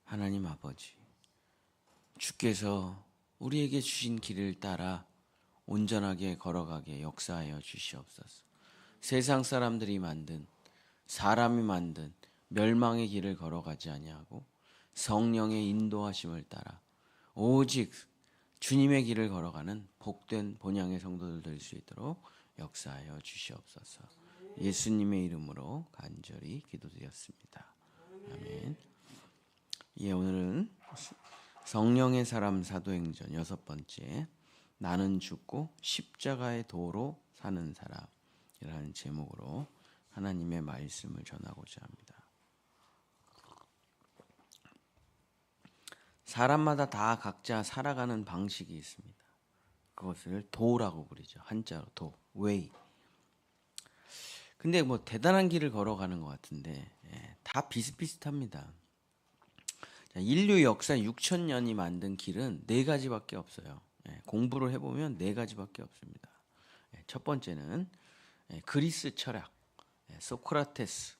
하나님 아버지, 주께서 우리에게 주신 길을 따라 온전하게 걸어가게 역사하여 주시옵소서. 세상 사람들이 만든, 사람이 만든 멸망의 길을 걸어가지 아니하고 성령의 인도하심을 따라 오직 주님의 길을 걸어가는 복된 본향의 성도들 될 수 있도록 역사하여 주시옵소서. 예수님의 이름으로 간절히 기도드렸습니다. 아멘. 예, 오늘은 성령의 사람 사도행전 6번째, 나는 죽고 십자가의 도로 사는 사람이라는 제목으로 하나님의 말씀을 전하고자 합니다. 사람마다 다 각자 살아가는 방식이 있습니다. 그것을 도라고 부르죠. 한자로 도, 웨이. 근데 뭐 대단한 길을 걸어가는 것 같은데 다 비슷비슷합니다. 인류 역사 6,000년이 만든 길은 4가지밖에 없어요. 공부를 해보면 4가지밖에 없습니다. 첫 번째는 그리스 철학, 소크라테스,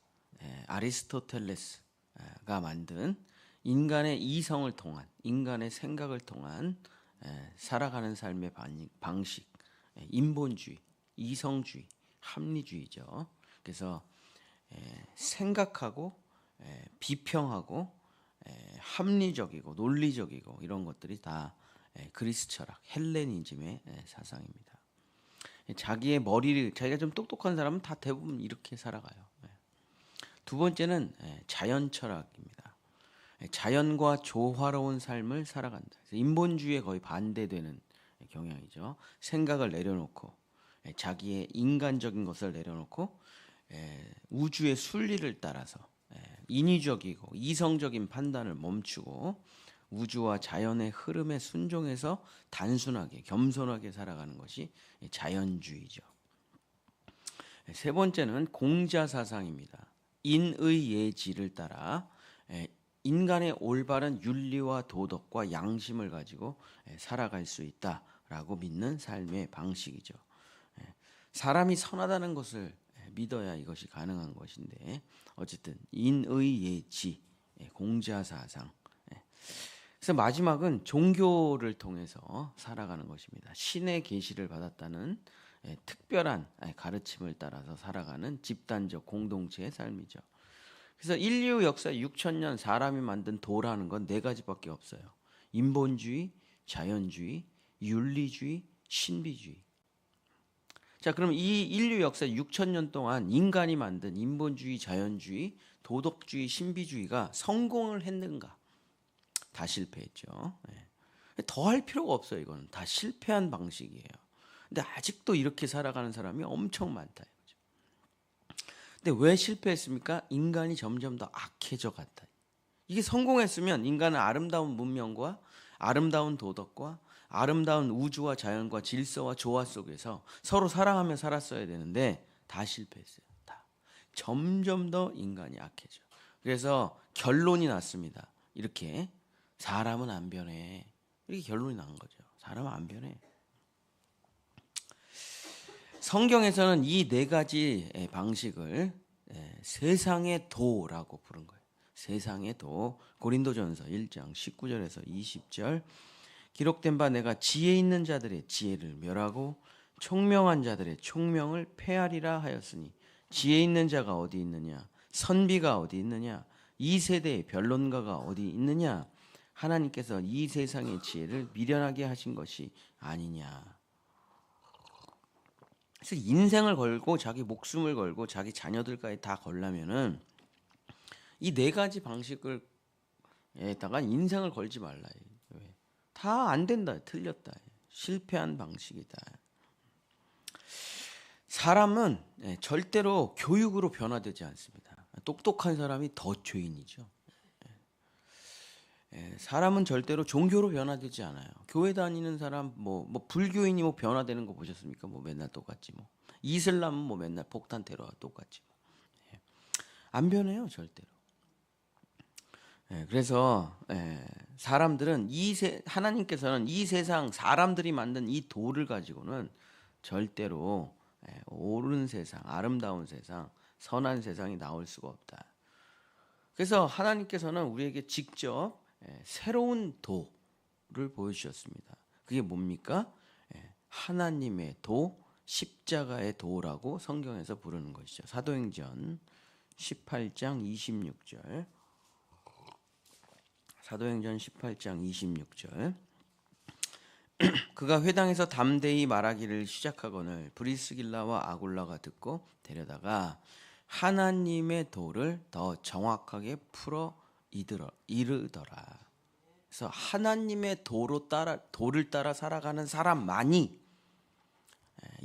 아리스토텔레스가 만든 인간의 이성을 통한, 인간의 생각을 통한 살아가는 삶의 방식, 인본주의, 이성주의, 합리주의죠. 그래서 생각하고 비평하고 합리적이고 논리적이고 이런 것들이 다 그리스 철학, 헬레니즘의 사상입니다. 자기의 머리를, 자기가 좀 똑똑한 사람은 다 대부분 이렇게 살아가요. 두 번째는 자연 철학입니다. 자연과 조화로운 삶을 살아간다. 인본주의에 거의 반대되는 경향이죠. 생각을 내려놓고 자기의 인간적인 것을 내려놓고 우주의 순리를 따라서 인위적이고 이성적인 판단을 멈추고 우주와 자연의 흐름에 순종해서 단순하게 겸손하게 살아가는 것이 자연주의죠. 세 번째는 공자 사상입니다. 인의 예지를 따라 인간의 올바른 윤리와 도덕과 양심을 가지고 살아갈 수 있다라고 믿는 삶의 방식이죠. 사람이 선하다는 것을 믿어야 이것이 가능한 것인데 어쨌든 인의예지, 공자 사상. 그래서 마지막은 종교를 통해서 살아가는 것입니다. 신의 계시를 받았다는 특별한 가르침을 따라서 살아가는 집단적 공동체의 삶이죠. 그래서 인류 역사 6,000년 사람이 만든 도라는 건 4가지밖에 없어요. 인본주의, 자연주의, 윤리주의, 신비주의. 자, 그럼 이 인류 역사 6,000년 동안 인간이 만든 인본주의, 자연주의, 도덕주의, 신비주의가 성공을 했는가? 다 실패했죠. 더 할 필요가 없어요. 이거는 다 실패한 방식이에요. 근데 아직도 이렇게 살아가는 사람이 엄청 많다. 근데 왜 실패했습니까? 인간이 점점 더 악해져 갔다. 이게 성공했으면 인간은 아름다운 문명과 아름다운 도덕과 아름다운 우주와 자연과 질서와 조화 속에서 서로 사랑하며 살았어야 되는데 다 실패했어요. 다. 점점 더 인간이 악해져. 그래서 결론이 났습니다. 이렇게 사람은 안 변해. 이렇게 결론이 난 거죠. 사람은 안 변해. 성경에서는 이 4가지 방식을 세상의 도라고 부른 거예요. 세상의 도. 고린도전서 1장 19절에서 20절. 기록된 바 내가 지혜 있는 자들의 지혜를 멸하고 총명한 자들의 총명을 폐하리라 하였으니 지혜 있는 자가 어디 있느냐? 선비가 어디 있느냐? 이 세대의 변론가가 어디 있느냐? 하나님께서 이 세상의 지혜를 미련하게 하신 것이 아니냐. 그래서 인생을 걸고 자기 목숨을 걸고 자기 자녀들까지 다 걸려면은 이 4가지 방식을 에다가 인생을 걸지 말라. 다 안 된다. 틀렸다. 실패한 방식이다. 사람은 절대로 교육으로 변화되지 않습니다. 똑똑한 사람이 더 죄인이죠. 사람은 절대로 종교로 변화되지 않아요. 교회 다니는 사람 뭐 불교인이 뭐 변화되는 거 보셨습니까? 뭐 맨날 똑같지 뭐. 이슬람은 뭐 맨날 폭탄 테러와 똑같지 뭐. 안 변해요, 절대로. 그래서 사람들은 하나님께서는 이 세상 사람들이 만든 이 도를 가지고는 절대로 옳은 세상, 아름다운 세상, 선한 세상이 나올 수가 없다. 그래서 하나님께서는 우리에게 직접 새로운 도를 보여주셨습니다. 그게 뭡니까? 하나님의 도, 십자가의 도라고 성경에서 부르는 것이죠. 사도행전 18장 26절. 사도행전 18장 26절. 그가 회당에서 담대히 말하기를 시작하거늘 브리스길라와 아굴라가 듣고 데려다가 하나님의 도를 더 정확하게 풀어 이르더라. 그래서 하나님의 도를 따라 살아가는 사람만이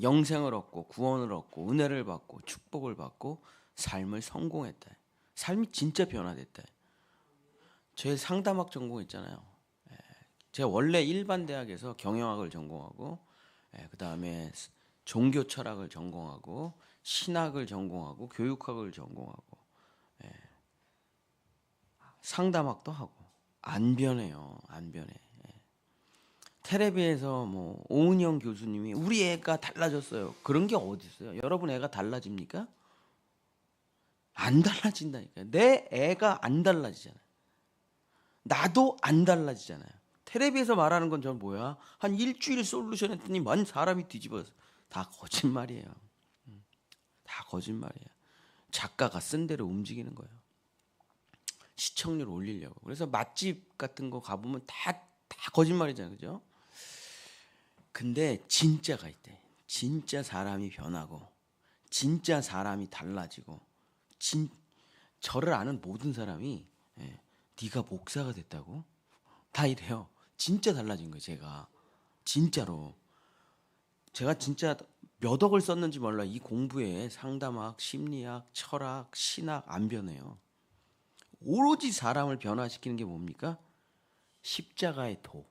영생을 얻고 구원을 얻고 은혜를 받고 축복을 받고 삶을 성공했다. 삶이 진짜 변화됐다. 제 상담학 전공했잖아요. 제가 원래 일반 대학에서 경영학을 전공하고 그 다음에 종교 철학을 전공하고 신학을 전공하고 교육학을 전공하고 상담학도 하고 안 변해요. 안 변해. 텔레비에서 뭐 오은영 교수님이 우리 애가 달라졌어요. 그런 게 어디 있어요? 여러분 애가 달라집니까? 안 달라진다니까요. 내 애가 안 달라지잖아요. 나도 안 달라지잖아요. 텔레비에서 말하는 건 전 뭐야? 한 일주일 솔루션 했더니 완 사람이 뒤집어서 다 거짓말이에요. 다 거짓말이에요. 작가가 쓴 대로 움직이는 거예요. 시청률 올리려고. 그래서 맛집 같은 거 가보면 다 거짓말이잖아요. 그죠? 근데 진짜가 있대. 진짜 사람이 변하고 진짜 사람이 달라지고 저를 아는 모든 사람이 네가 목사가 됐다고? 다 이래요. 진짜 달라진 거예요. 제가 진짜로 제가 진짜 몇 억을 썼는지 몰라. 이 공부에 상담학, 심리학, 철학, 신학 안 변해요. 오로지 사람을 변화시키는 게 뭡니까? 십자가의 도.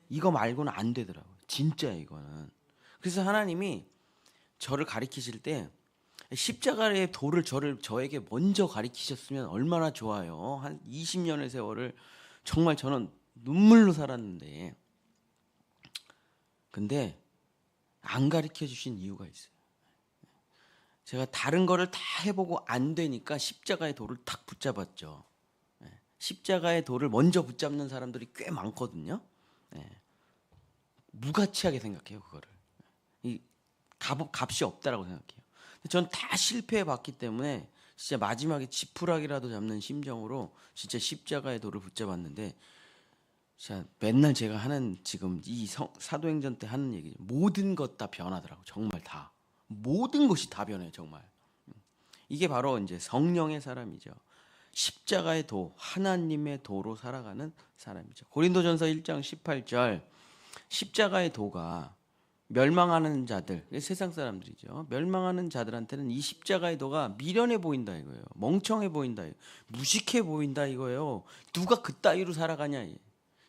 이거 말고는 안 되더라고요. 진짜예요, 이거는. 그래서 하나님이 저를 가리키실 때 십자가의 도를 저에게 먼저 가리키셨으면 얼마나 좋아요. 한 20년의 세월을 정말 저는 눈물로 살았는데 근데 안 가르쳐 주신 이유가 있어요. 제가 다른 거를 다 해보고 안 되니까 십자가의 도를 탁 붙잡았죠. 십자가의 도를 먼저 붙잡는 사람들이 꽤 많거든요. 무가치하게 생각해요, 그거를. 이 값이 없다라고 생각해요. 전 다 실패해 봤기 때문에 진짜 마지막에 지푸라기라도 잡는 심정으로 진짜 십자가의 도를 붙잡았는데 자, 맨날 제가 하는 지금 이 사도행전 때 하는 얘기죠. 모든 것 다 변하더라고. 정말 다. 모든 것이 다 변해요, 정말. 이게 바로 이제 성령의 사람이죠. 십자가의 도, 하나님의 도로 살아가는 사람이죠. 고린도전서 1장 18절. 십자가의 도가 멸망하는 자들, 세상 사람들이죠. 멸망하는 자들한테는 이 십자가의 도가 미련해 보인다 이거예요. 멍청해 보인다, 무식해 보인다 이거예요. 누가 그따위로 살아가냐.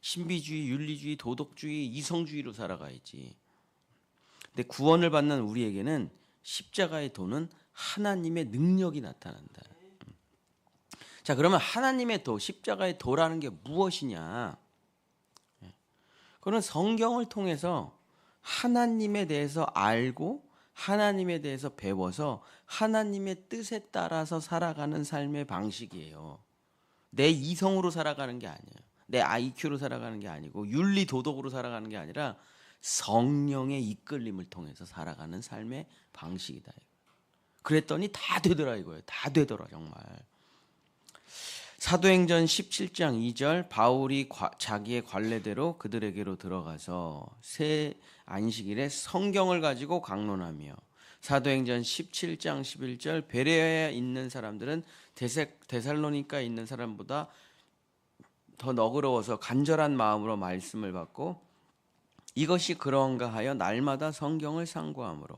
신비주의, 윤리주의, 도덕주의, 이성주의로 살아가야지. 근데 구원을 받는 우리에게는 십자가의 도는 하나님의 능력이 나타난다. 자, 그러면 하나님의 도, 십자가의 도라는 게 무엇이냐? 그거는 성경을 통해서 하나님에 대해서 알고 하나님에 대해서 배워서 하나님의 뜻에 따라서 살아가는 삶의 방식이에요. 내 이성으로 살아가는 게 아니에요. 내 IQ로 살아가는 게 아니고 윤리 도덕으로 살아가는 게 아니라 성령의 이끌림을 통해서 살아가는 삶의 방식이다. 그랬더니 다 되더라 이거예요. 다 되더라 정말. 사도행전 17장 2절 바울이 자기의 관례대로 그들에게로 들어가서 새 안식일에 성경을 가지고 강론하며 사도행전 17장 11절 베레아에 있는 사람들은 데살로니가에 있는 사람보다 더 너그러워서 간절한 마음으로 말씀을 받고 이것이 그러한가 하여 날마다 성경을 상고하므로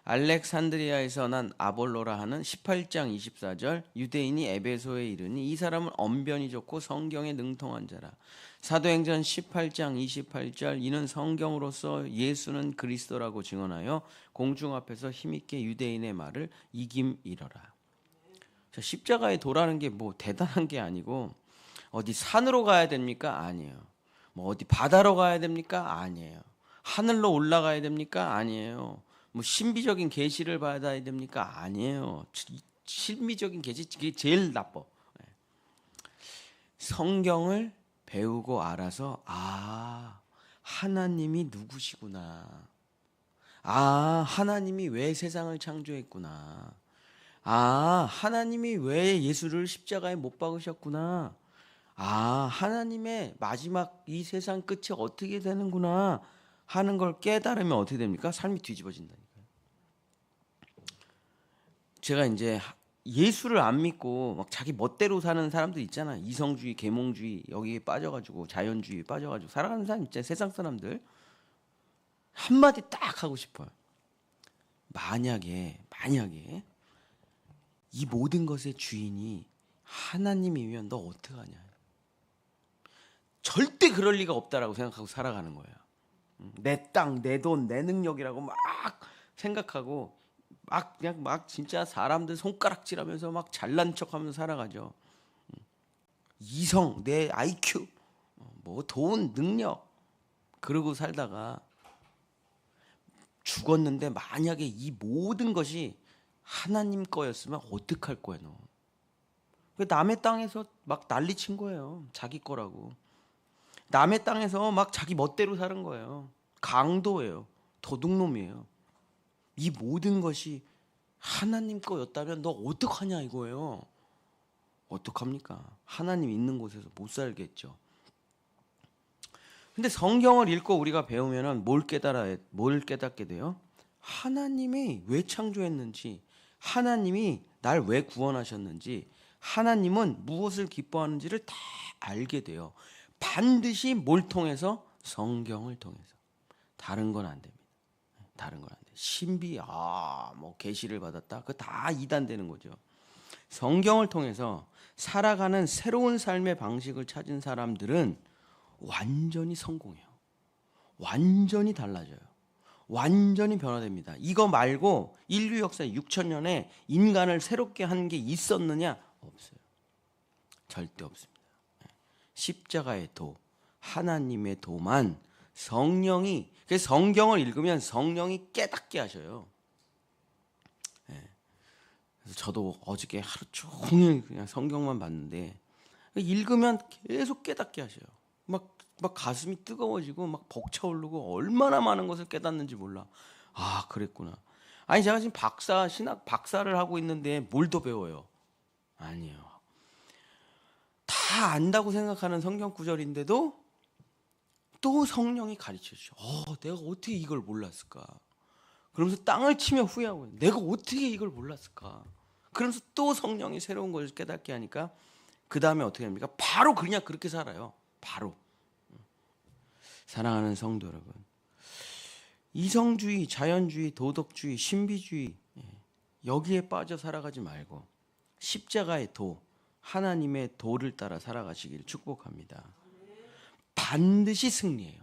알렉산드리아에서 난 아볼로라 하는 18장 24절 유대인이 에베소에 이르니 이 사람은 언변이 좋고 성경에 능통한 자라. 사도행전 18장 28절 이는 성경으로서 예수는 그리스도라고 증언하여 공중 앞에서 힘있게 유대인의 말을 이김이러라. 십자가에 도라는 게 뭐 대단한 게 아니고 어디 산으로 가야 됩니까? 아니에요. 뭐 어디 바다로 가야 됩니까? 아니에요. 하늘로 올라가야 됩니까? 아니에요. 뭐 신비적인 계시를 받아야 됩니까? 아니에요. 신비적인 계시 그게 제일 나빠. 성경을 배우고 알아서 하나님이 누구시구나. 하나님이 왜 세상을 창조했구나. 하나님이 왜 예수를 십자가에 못 박으셨구나. 하나님의 마지막 이 세상 끝이 어떻게 되는구나 하는 걸 깨달으면 어떻게 됩니까? 삶이 뒤집어진다니까요. 제가 이제 예수를 안 믿고 막 자기 멋대로 사는 사람들 있잖아. 이성주의, 계몽주의 여기에 빠져가지고 자연주의에 빠져가지고 살아가는 사람 있잖아요. 세상 사람들. 한마디 딱 하고 싶어요. 만약에 이 모든 것의 주인이 하나님이면 너 어떡하냐. 절대 그럴 리가 없다라고 생각하고 살아가는 거예요. 내 땅, 내 돈, 내 능력이라고 막 생각하고 그냥 진짜 사람들 손가락질하면서 막 잘난 척하면서 살아가죠. 이성, 내 IQ, 뭐 돈, 능력 그러고 살다가 죽었는데 만약에 이 모든 것이 하나님 거였으면 어떡할 거야 너. 남의 땅에서 막 난리친 거예요. 자기 거라고. 남의 땅에서 막 자기 멋대로 사는 거예요. 강도예요. 도둑놈이에요. 이 모든 것이 하나님 거였다면 너 어떡하냐 이거예요. 어떡합니까? 하나님 있는 곳에서 못 살겠죠. 근데 성경을 읽고 우리가 배우면은 뭘 깨닫게 돼요? 하나님이 왜 창조했는지, 하나님이 날 왜 구원하셨는지, 하나님은 무엇을 기뻐하는지를 다 알게 돼요. 반드시 뭘 통해서? 성경을 통해서. 다른 건 안 됩니다. 다른 건 안 돼요. 신비, 뭐 계시를 받았다. 그거 다 이단되는 거죠. 성경을 통해서 살아가는 새로운 삶의 방식을 찾은 사람들은 완전히 성공해요. 완전히 달라져요. 완전히 변화됩니다. 이거 말고 인류 역사 6,000년에 인간을 새롭게 한 게 있었느냐? 없어요. 절대 없습니다. 십자가의 도, 하나님의 도만 성령이, 그래서 성경을 읽으면 성령이 깨닫게 하셔요. 그래서 저도 어저께 하루 종일 그냥 성경만 봤는데 읽으면 계속 깨닫게 하셔요. 막 가슴이 뜨거워지고 막 벅차오르고 얼마나 많은 것을 깨닫는지 몰라. 그랬구나. 아니 제가 지금 신학 박사를 하고 있는데 뭘 더 배워요? 아니에요. 다 안다고 생각하는 성경 구절인데도 또 성령이 가르쳐 주셔. 내가 어떻게 이걸 몰랐을까? 그러면서 땅을 치며 후회하고 내가 어떻게 이걸 몰랐을까? 그러면서 또 성령이 새로운 것을 깨닫게 하니까 그 다음에 어떻게 합니까? 바로 그냥 그렇게 살아요. 바로. 사랑하는 성도 여러분, 이성주의, 자연주의, 도덕주의, 신비주의 여기에 빠져 살아가지 말고 십자가의 도, 하나님의 도를 따라 살아가시길 축복합니다. 반드시 승리해요.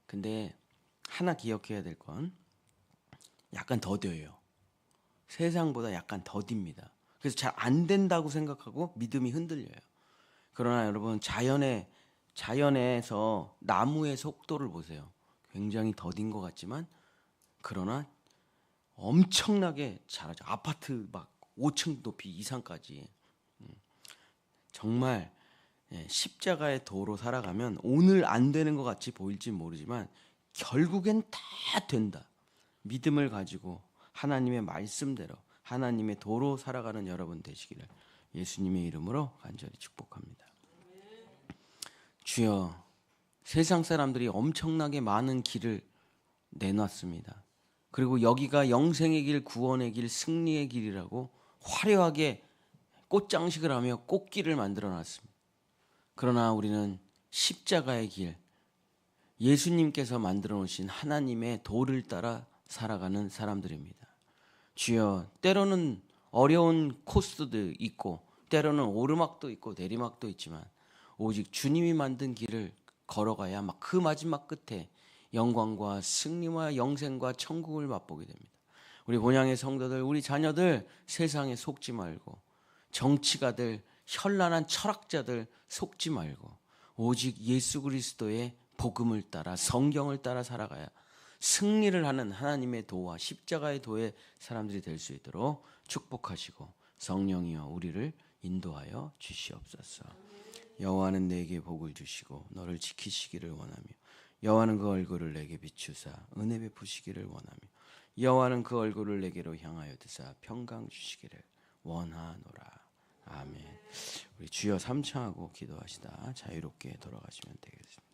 근데 하나 기억해야 될 건 약간 더뎌요. 세상보다 약간 더딥니다. 그래서 잘 안 된다고 생각하고 믿음이 흔들려요. 그러나 여러분 자연에서 나무의 속도를 보세요. 굉장히 더딘 것 같지만 그러나 엄청나게 자라죠. 아파트 막 5층 높이 이상까지. 정말 십자가의 도로 살아가면 오늘 안 되는 것 같이 보일지 모르지만 결국엔 다 된다. 믿음을 가지고 하나님의 말씀대로 하나님의 도로 살아가는 여러분 되시기를 예수님의 이름으로 간절히 축복합니다. 주여, 세상 사람들이 엄청나게 많은 길을 내놨습니다. 그리고 여기가 영생의 길, 구원의 길, 승리의 길이라고 화려하게 꽃장식을 하며 꽃길을 만들어 놨습니다. 그러나 우리는 십자가의 길, 예수님께서 만들어 놓으신 하나님의 도를 따라 살아가는 사람들입니다. 주여, 때로는 어려운 코스도 있고 때로는 오르막도 있고 내리막도 있지만 오직 주님이 만든 길을 걸어가야 막 그 마지막 끝에 영광과 승리와 영생과 천국을 맛보게 됩니다. 우리 본향의 성도들, 우리 자녀들 세상에 속지 말고 정치가들, 현란한 철학자들 속지 말고 오직 예수 그리스도의 복음을 따라 성경을 따라 살아가야 승리를 하는 하나님의 도와 십자가의 도의 사람들이 될 수 있도록 축복하시고 성령이여 우리를 인도하여 주시옵소서. 여호와는 내게 복을 주시고 너를 지키시기를 원하며 여호와는 그 얼굴을 내게 비추사 은혜 베푸시기를 원하며 여호와는 그 얼굴을 내게로 향하여 드사 평강 주시기를 원하노라. 아멘. 우리 주여 삼창하고 기도하시다 자유롭게 돌아가시면 되겠습니다.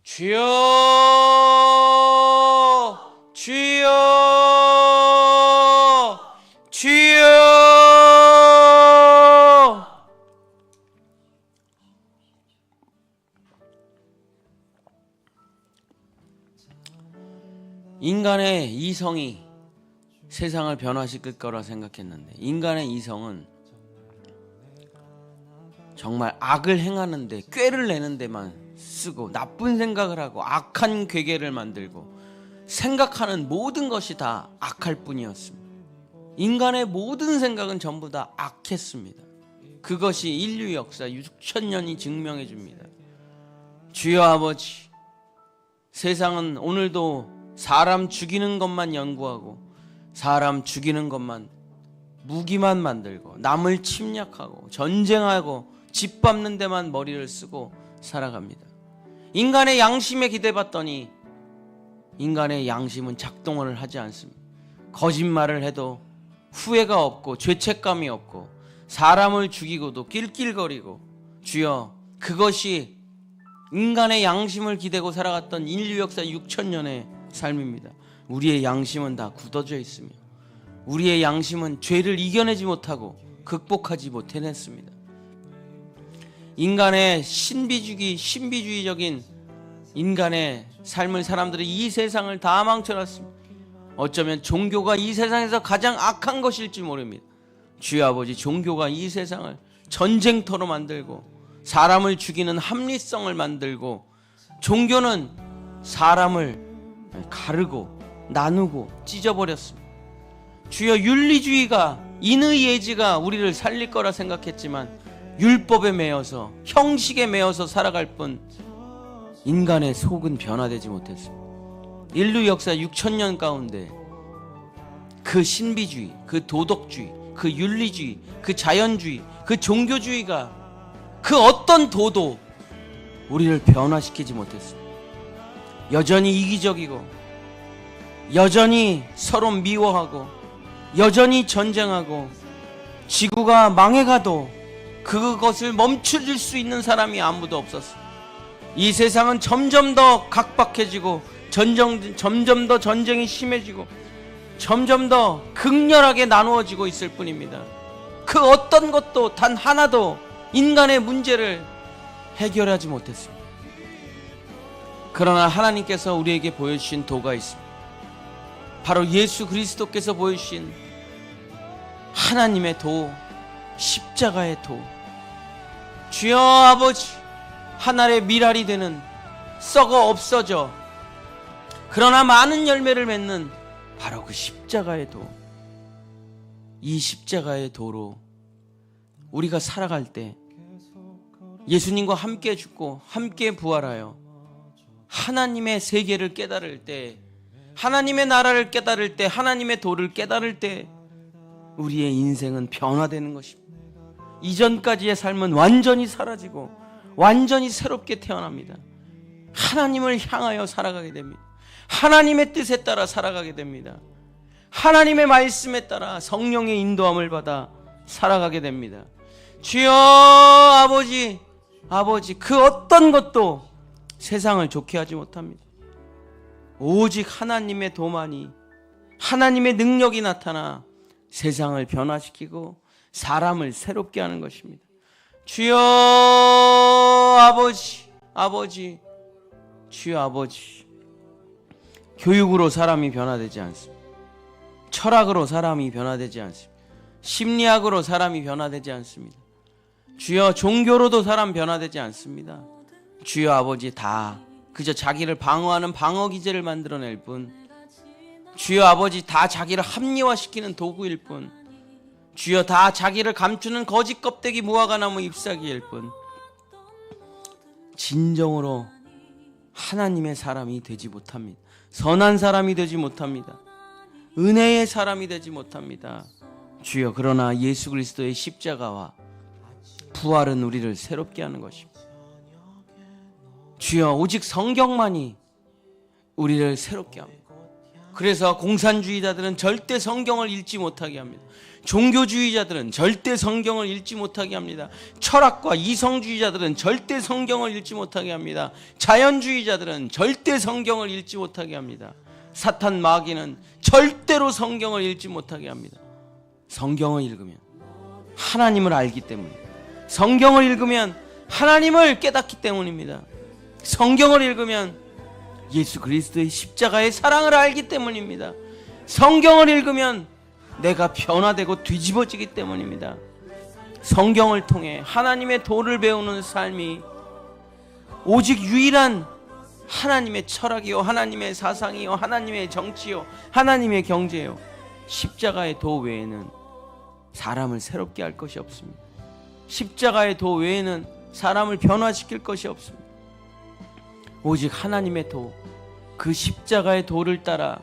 주여 주여 주여. 인간의 이성이 세상을 변화시킬 거라 생각했는데 인간의 이성은 정말 악을 행하는데 꾀를 내는 데만 쓰고 나쁜 생각을 하고 악한 괴계를 만들고 생각하는 모든 것이 다 악할 뿐이었습니다. 인간의 모든 생각은 전부 다 악했습니다. 그것이 인류 역사 6,000년이 증명해 줍니다. 주여 아버지, 세상은 오늘도 사람 죽이는 것만 연구하고 사람 죽이는 것만 무기만 만들고 남을 침략하고 전쟁하고 짓밟는 데만 머리를 쓰고 살아갑니다. 인간의 양심에 기대봤더니 인간의 양심은 작동을 하지 않습니다. 거짓말을 해도 후회가 없고 죄책감이 없고 사람을 죽이고도 낄낄거리고 주여 그것이 인간의 양심을 기대고 살아갔던 인류 역사 6,000년의 삶입니다. 우리의 양심은 다 굳어져 있으며 우리의 양심은 죄를 이겨내지 못하고 극복하지 못해냈습니다. 인간의 신비주의적인 인간의 삶을 사람들이 이 세상을 다 망쳐놨습니다. 어쩌면 종교가 이 세상에서 가장 악한 것일지 모릅니다. 주여 아버지, 종교가 이 세상을 전쟁터로 만들고 사람을 죽이는 합리성을 만들고 종교는 사람을 가르고 나누고 찢어버렸습니다. 주여 윤리주의가 인의 예지가 우리를 살릴 거라 생각했지만 율법에 매여서 형식에 매여서 살아갈 뿐 인간의 속은 변화되지 못했습니다. 인류 역사 6,000년 가운데 그 신비주의, 그 도덕주의, 그 윤리주의, 그 자연주의, 그 종교주의가 그 어떤 도도 우리를 변화시키지 못했습니다. 여전히 이기적이고 여전히 서로 미워하고 여전히 전쟁하고 지구가 망해가도 그것을 멈춰줄 수 있는 사람이 아무도 없었어요. 이 세상은 점점 더 각박해지고 점점 더 전쟁이 심해지고 점점 더 극렬하게 나누어지고 있을 뿐입니다. 그 어떤 것도 단 하나도 인간의 문제를 해결하지 못했습니다. 그러나 하나님께서 우리에게 보여주신 도가 있습니다. 바로 예수 그리스도께서 보여주신 하나님의 도, 십자가의 도. 주여 아버지, 하늘의 밀알이 되는 썩어 없어져 그러나 많은 열매를 맺는 바로 그 십자가의 도. 이 십자가의 도로 우리가 살아갈 때 예수님과 함께 죽고 함께 부활하여 하나님의 세계를 깨달을 때, 하나님의 나라를 깨달을 때, 하나님의 도를 깨달을 때 우리의 인생은 변화되는 것입니다. 이전까지의 삶은 완전히 사라지고 완전히 새롭게 태어납니다. 하나님을 향하여 살아가게 됩니다. 하나님의 뜻에 따라 살아가게 됩니다. 하나님의 말씀에 따라 성령의 인도함을 받아 살아가게 됩니다. 주여 아버지, 그 어떤 것도 세상을 좋게 하지 못합니다. 오직 하나님의 도만이, 하나님의 능력이 나타나 세상을 변화시키고 사람을 새롭게 하는 것입니다. 주여 아버지, 주여 아버지, 교육으로 사람이 변화되지 않습니다. 철학으로 사람이 변화되지 않습니다. 심리학으로 사람이 변화되지 않습니다. 주여 종교로도 사람 변화되지 않습니다. 주여 아버지, 다 그저 자기를 방어하는 방어 기제를 만들어낼 뿐, 주여 아버지, 다 자기를 합리화시키는 도구일 뿐, 주여 다 자기를 감추는 거짓 껍데기 무화과나무 잎사귀일 뿐, 진정으로 하나님의 사람이 되지 못합니다. 선한 사람이 되지 못합니다. 은혜의 사람이 되지 못합니다. 주여, 그러나 예수 그리스도의 십자가와 부활은 우리를 새롭게 하는 것입니다. 주여, 오직 성경만이 우리를 새롭게 합니다. 그래서 공산주의자들은 절대 성경을 읽지 못하게 합니다. 종교주의자들은 절대 성경을 읽지 못하게 합니다. 철학과 이성주의자들은 절대 성경을 읽지 못하게 합니다. 자연주의자들은 절대 성경을 읽지 못하게 합니다. 사탄 마귀는 절대로 성경을 읽지 못하게 합니다. 성경을 읽으면 하나님을 알기 때문입니다. 성경을 읽으면 하나님을 깨닫기 때문입니다. 성경을 읽으면 예수 그리스도의 십자가의 사랑을 알기 때문입니다. 성경을 읽으면 내가 변화되고 뒤집어지기 때문입니다. 성경을 통해 하나님의 도를 배우는 삶이 오직 유일한 하나님의 철학이요, 하나님의 사상이요, 하나님의 정치요, 하나님의 경제요, 십자가의 도 외에는 사람을 새롭게 할 것이 없습니다. 십자가의 도 외에는 사람을 변화시킬 것이 없습니다. 오직 하나님의 도, 그 십자가의 도를 따라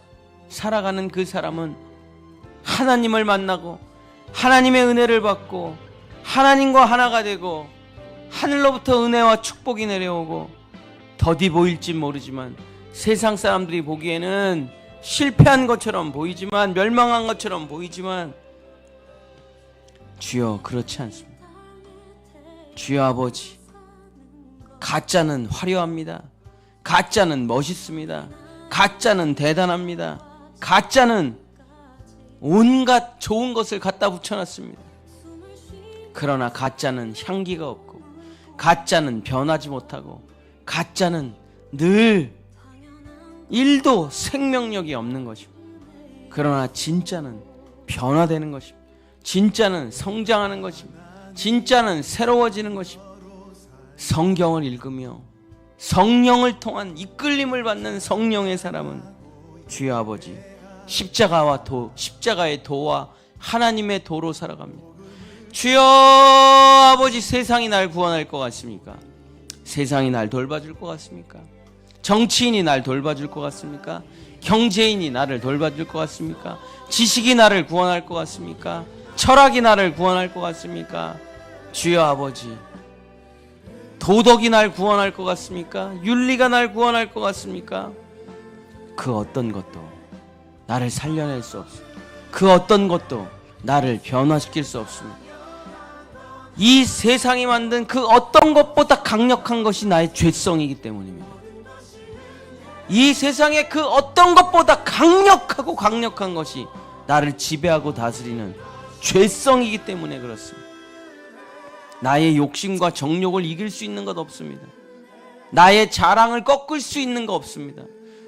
살아가는 그 사람은 하나님을 만나고 하나님의 은혜를 받고 하나님과 하나가 되고 하늘로부터 은혜와 축복이 내려오고 더디 보일진 모르지만 세상 사람들이 보기에는 실패한 것처럼 보이지만, 멸망한 것처럼 보이지만, 주여, 그렇지 않습니다. 주여 아버지, 가짜는 화려합니다. 가짜는 멋있습니다. 가짜는 대단합니다. 가짜는 온갖 좋은 것을 갖다 붙여놨습니다. 그러나 가짜는 향기가 없고, 가짜는 변하지 못하고, 가짜는 늘 1도 생명력이 없는 것입니다. 그러나 진짜는 변화되는 것입니다. 진짜는 성장하는 것입니다. 진짜는 새로워지는 것입니다. 성경을 읽으며 성령을 통한 이끌림을 받는 성령의 사람은 주여 아버지, 십자가의 도와 하나님의 도로 살아갑니다. 주여 아버지, 세상이 날 구원할 것 같습니까? 세상이 날 돌봐줄 것 같습니까? 정치인이 날 돌봐줄 것 같습니까? 경제인이 나를 돌봐줄 것 같습니까? 지식이 나를 구원할 것 같습니까? 철학이 나를 구원할 것 같습니까? 주여 아버지, 도덕이 날 구원할 것 같습니까? 윤리가 날 구원할 것 같습니까? 그 어떤 것도 나를 살려낼 수 없습니다. 그 어떤 것도 나를 변화시킬 수 없습니다. 이 세상이 만든 그 어떤 것보다 강력한 것이 나의 죄성이기 때문입니다. 이 세상의 그 어떤 것보다 강력한 것이 나를 지배하고 다스리는 죄성이기 때문에 그렇습니다. 나의 욕심과 정욕을 이길 수 있는 것 없습니다. 나의 자랑을 꺾을 수 있는 것 없습니다.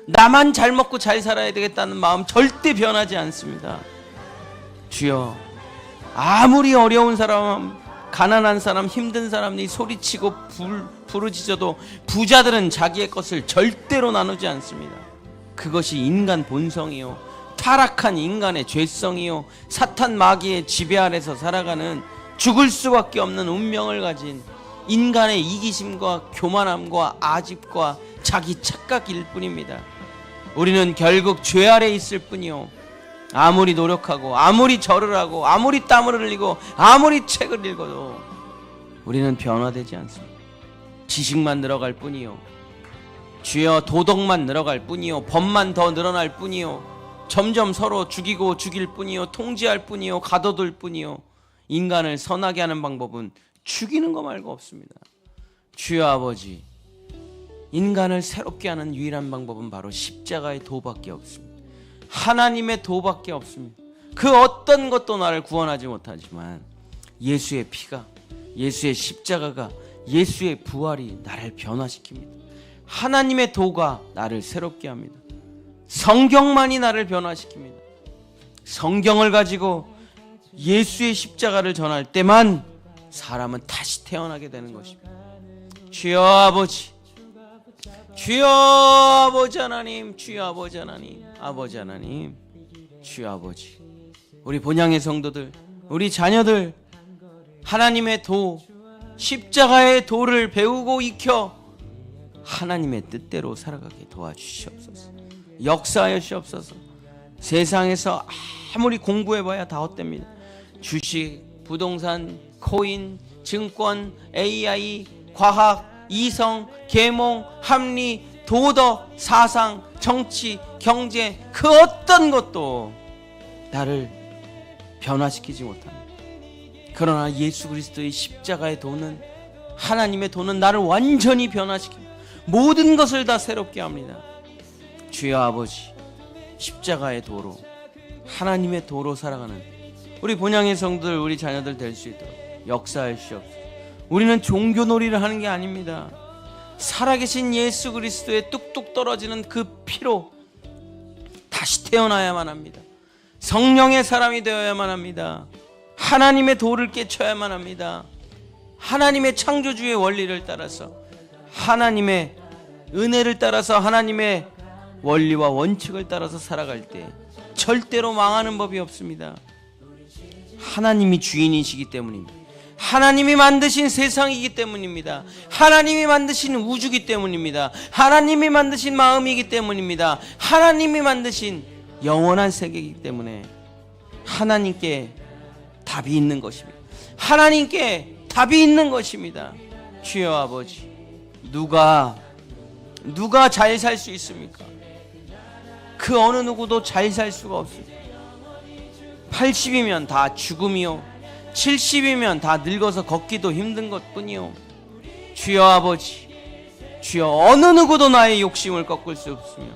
나만 잘 먹고 잘 살아야 되겠다는 마음 절대 변하지 않습니다. 주여, 아무리 어려운 사람, 가난한 사람, 힘든 사람이 소리치고 부르짖어도 부자들은 자기의 것을 절대로 나누지 않습니다. 그것이 인간 본성이요, 타락한 인간의 죄성이요, 사탄 마귀의 지배 아래서 살아가는 죽을 수밖에 없는 운명을 가진 인간의 이기심과 교만함과 아집과 자기 착각일 뿐입니다. 우리는 결국 죄 아래 있을 뿐이요, 아무리 노력하고 아무리 절을 하고 아무리 땀을 흘리고 아무리 책을 읽어도 우리는 변화되지 않습니다. 지식만 늘어갈 뿐이요, 주여 도덕만 늘어갈 뿐이요, 법만 더 늘어날 뿐이요, 점점 서로 죽이고 죽일 뿐이요, 통제할 뿐이요, 가둬둘 뿐이요. 인간을 선하게 하는 방법은 죽이는 거 말고 없습니다. 주여 아버지, 인간을 새롭게 하는 유일한 방법은 바로 십자가의 도밖에 없습니다. 하나님의 도밖에 없습니다. 그 어떤 것도 나를 구원하지 못하지만 예수의 피가, 예수의 십자가가, 예수의 부활이 나를 변화시킵니다. 하나님의 도가 나를 새롭게 합니다. 성경만이 나를 변화시킵니다. 성경을 가지고 예수의 십자가를 전할 때만 사람은 다시 태어나게 되는 것입니다. 주여 아버지, 주여 아버지 하나님, 주여 아버지 하나님, 아버지 하나님, 주여 아버지, 우리 본향의 성도들, 우리 자녀들 하나님의 도, 십자가의 도를 배우고 익혀 하나님의 뜻대로 살아가게 도와주시옵소서. 역사하여 주시옵소서. 세상에서 아무리 공부해봐야 다 헛됩니다. 주식, 부동산, 코인, 증권, AI, 과학, 이성, 계몽, 합리, 도덕, 사상, 정치, 경제 그 어떤 것도 나를 변화시키지 못합니다. 그러나 예수 그리스도의 십자가의 도는, 하나님의 도는 나를 완전히 변화시킵니다. 모든 것을 다 새롭게 합니다. 주여 아버지, 십자가의 도로, 하나님의 도로 살아가는 우리 본향의 성도들, 우리 자녀들 될 수 있도록 역사하시옵소서. 우리는 종교놀이를 하는 게 아닙니다. 살아계신 예수 그리스도의 뚝뚝 떨어지는 그 피로 다시 태어나야만 합니다. 성령의 사람이 되어야만 합니다. 하나님의 도를 깨쳐야만 합니다. 하나님의 창조주의 원리를 따라서, 하나님의 은혜를 따라서, 하나님의 원리와 원칙을 따라서 살아갈 때 절대로 망하는 법이 없습니다. 하나님이 주인이시기 때문입니다. 하나님이 만드신 세상이기 때문입니다. 하나님이 만드신 우주이기 때문입니다. 하나님이 만드신 마음이기 때문입니다. 하나님이 만드신 영원한 세계이기 때문에 하나님께 답이 있는 것입니다. 하나님께 답이 있는 것입니다. 주여 아버지, 누가 잘 살 수 있습니까? 그 어느 누구도 잘 살 수가 없습니다. 80이면 다 죽음이요, 70이면 다 늙어서 걷기도 힘든 것뿐이요. 주여 아버지, 주여, 어느 누구도 나의 욕심을 꺾을 수 없으며,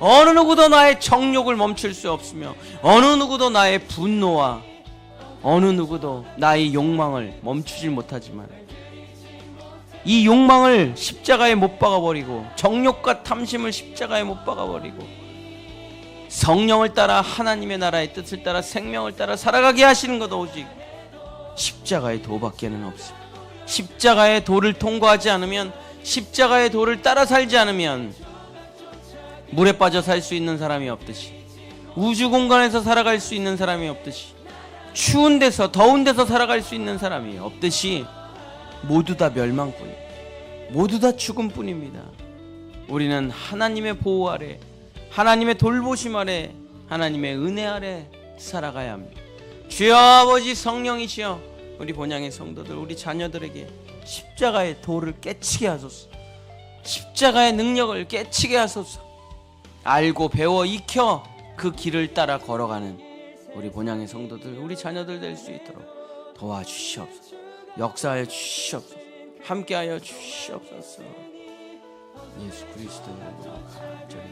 어느 누구도 나의 정욕을 멈출 수 없으며, 어느 누구도 나의 분노와 어느 누구도 나의 욕망을 멈추질 못하지만, 이 욕망을 십자가에 못 박아버리고, 정욕과 탐심을 십자가에 못 박아버리고, 성령을 따라 하나님의 나라의 뜻을 따라 생명을 따라 살아가게 하시는 것 오직 십자가의 도밖에는 없습니다. 십자가의 도를 통과하지 않으면, 십자가의 도를 따라 살지 않으면 물에 빠져 살 수 있는 사람이 없듯이, 우주 공간에서 살아갈 수 있는 사람이 없듯이, 추운 데서 더운 데서 살아갈 수 있는 사람이 없듯이 모두 다 멸망뿐입니다. 모두 다 죽음뿐입니다. 우리는 하나님의 보호 아래, 하나님의 돌보심 아래, 하나님의 은혜 아래 살아가야 합니다. 주여 아버지, 성령이시여, 우리 본향의 성도들, 우리 자녀들에게 십자가의 도를 깨치게 하소서. 십자가의 능력을 깨치게 하소서. 알고 배워 익혀 그 길을 따라 걸어가는 우리 본향의 성도들, 우리 자녀들 될 수 있도록 도와주시옵소서. 역사하여 주시옵소서. 함께하여 주시옵소서. 예수 그리스도의 이름으로 간절히